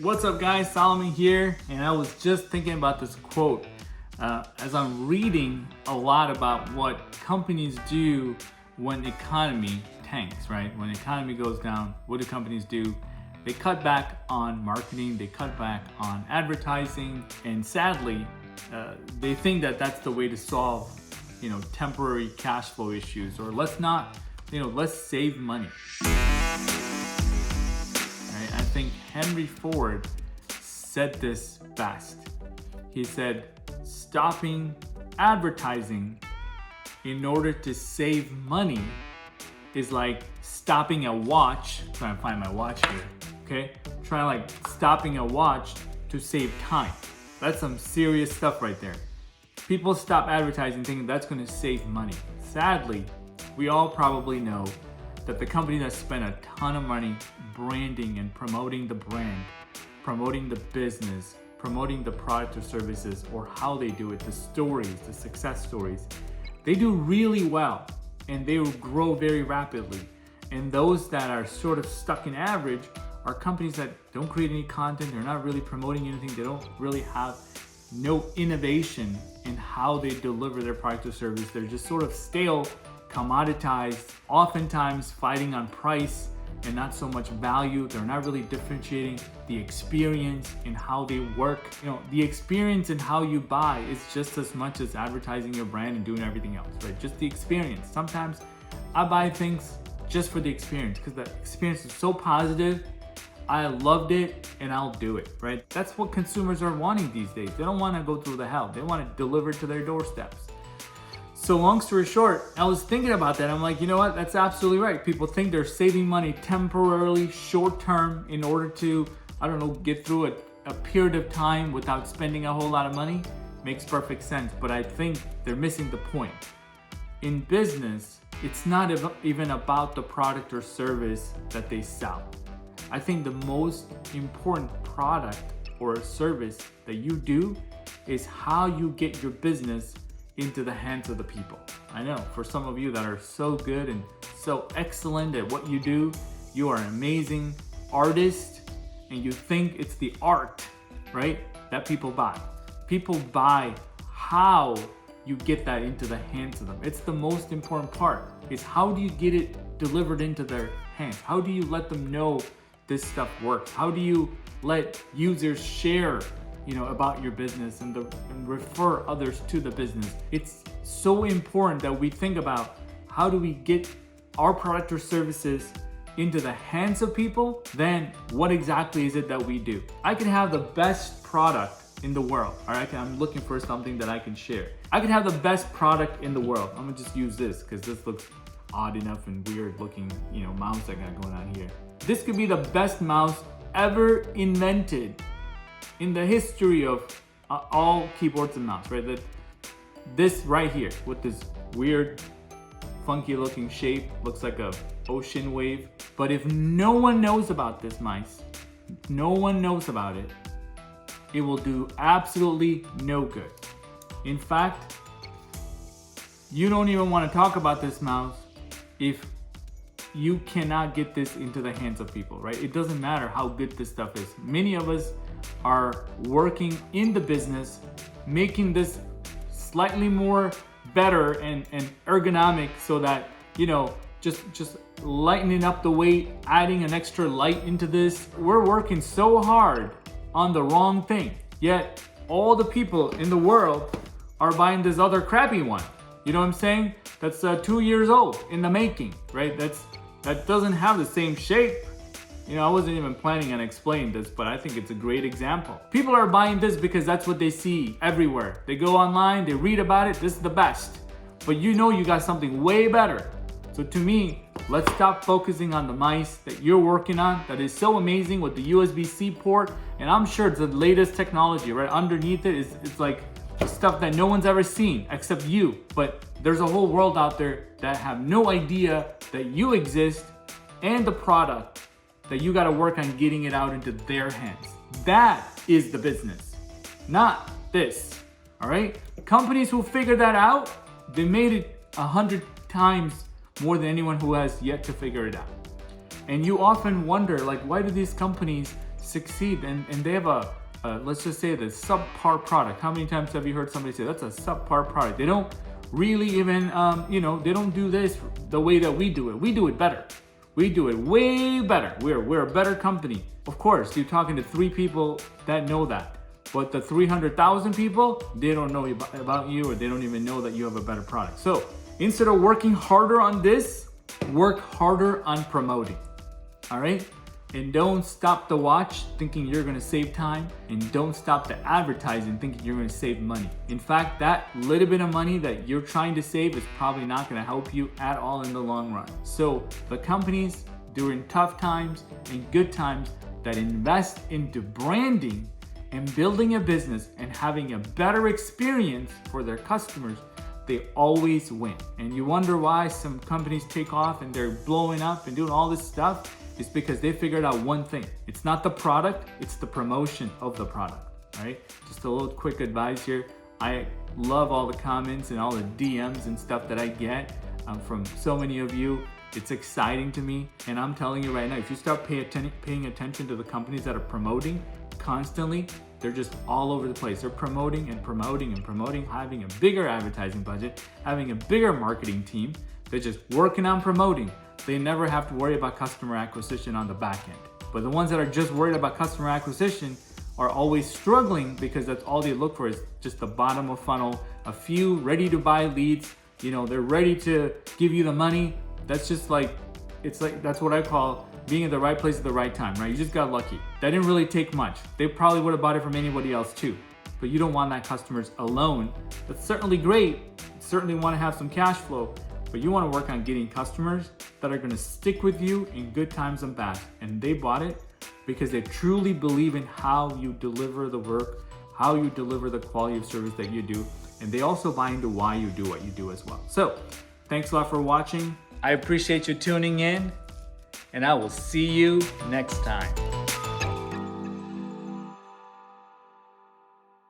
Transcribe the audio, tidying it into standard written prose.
What's up guys, Solomon here, and I was just thinking about this quote as I'm reading a lot about what companies do when the economy tanks, right? When the economy goes down, what do companies do? They cut back on marketing, they cut back on advertising, and sadly, they think that that's the way to solve, temporary cash flow issues, or let's save money. I think Henry Ford said this best. He said, stopping advertising in order to save money is like stopping a watch. I'm trying to find my watch here, okay? Stopping a watch to save time. That's some serious stuff right there. People stop advertising thinking that's gonna save money. Sadly, we all probably know that the company that spent a ton of money branding and promoting the brand, promoting the business, promoting the product or services, or how they do it, the stories, the success stories, they do really well and they will grow very rapidly. And those that are sort of stuck in average are companies that don't create any content, they're not really promoting anything, they don't really have no innovation in how they deliver their product or service. They're just sort of stale, commoditized, oftentimes fighting on price and not so much value. They're not really differentiating the experience in how they work. The experience in how you buy is just as much as advertising your brand and doing everything else, right? Just the experience. Sometimes I buy things just for the experience because the experience is so positive. I loved it and I'll do it, right? That's what consumers are wanting these days. They don't want to go through the hell. They want it delivered to their doorsteps. So long story short, I was thinking about that. I'm like, you know what? That's absolutely right. People think they're saving money temporarily, short term, in order to, get through a period of time without spending a whole lot of money. Makes perfect sense, but I think they're missing the point. In business, it's not even about the product or service that they sell. I think the most important product or service that you do is how you get your business into the hands of the people. I know for some of you that are so good and so excellent at what you do, you are an amazing artist and you think it's the art, right, that people buy. People buy how you get that into the hands of them. It's the most important part, is how do you get it delivered into their hands? How do you let them know this stuff works? How do you let users share about your business and refer others to the business? It's so important that we think about how do we get our product or services into the hands of people, then what exactly is it that we do? I can have the best product in the world, all right? I'm looking for something that I can share. I can have the best product in the world. I'm gonna just use this because this looks odd enough and weird looking, mouse I got going on here. This could be the best mouse ever invented in the history of all keyboards and mouse, right? This right here with this weird, funky looking shape, looks like a ocean wave. But if no one knows about this mice, no one knows about it, it will do absolutely no good. In fact, you don't even want to talk about this mouse if you cannot get this into the hands of people, right? It doesn't matter how good this stuff is. Many of us are working in the business, making this slightly more better and ergonomic so that, just lightening up the weight, adding an extra light into this. We're working so hard on the wrong thing, yet all the people in the world are buying this other crappy one. You know what I'm saying? That's 2 years old in the making, right? That doesn't have the same shape. I wasn't even planning on explaining this, but I think it's a great example. People are buying this because that's what they see everywhere. They go online, they read about it, this is the best. But you got something way better. So to me, let's stop focusing on the mice that you're working on that is so amazing with the USB-C port. And I'm sure it's the latest technology, right? Underneath it's like stuff that no one's ever seen except you. But there's a whole world out there that have no idea that you exist and the product that you got to work on getting it out into their hands. That is the business, not this, all right? Companies who figure that out, they made it 100 times more than anyone who has yet to figure it out. And you often wonder, why do these companies succeed and they have a let's just say the subpar product. How many times have you heard somebody say that's a subpar product? They don't really even, they don't do this the way that we do it. We do it better. We do it way better. We're a better company. Of course, you're talking to 3 people that know that. But the 300,000 people, they don't know about you, or they don't even know that you have a better product. So instead of working harder on this, work harder on promoting. All right? And don't stop the watch thinking you're gonna save time, and don't stop the advertising thinking you're gonna save money. In fact, that little bit of money that you're trying to save is probably not gonna help you at all in the long run. So the companies during tough times and good times that invest into branding and building a business and having a better experience for their customers, they always win. And you wonder why some companies take off and they're blowing up and doing all this stuff. It's because they figured out one thing. It's not the product, it's the promotion of the product, right? Just a little quick advice here. I love all the comments and all the DMs and stuff that I get from so many of you. It's exciting to me. And I'm telling you right now, if you start paying attention to the companies that are promoting constantly, they're just all over the place. They're promoting and promoting and promoting, having a bigger advertising budget, having a bigger marketing team. They're just working on promoting. They never have to worry about customer acquisition on the back end. But the ones that are just worried about customer acquisition are always struggling, because that's all they look for is just the bottom of funnel, a few ready to buy leads. They're ready to give you the money. That's just that's what I call being in the right place at the right time, right? You just got lucky. That didn't really take much. They probably would have bought it from anybody else too. But you don't want that customers alone. That's certainly great. You certainly want to have some cash flow. But you want to work on getting customers that are going to stick with you in good times and bad. And they bought it because they truly believe in how you deliver the work, how you deliver the quality of service that you do. And they also buy into why you do what you do as well. So thanks a lot for watching. I appreciate you tuning in, and I will see you next time.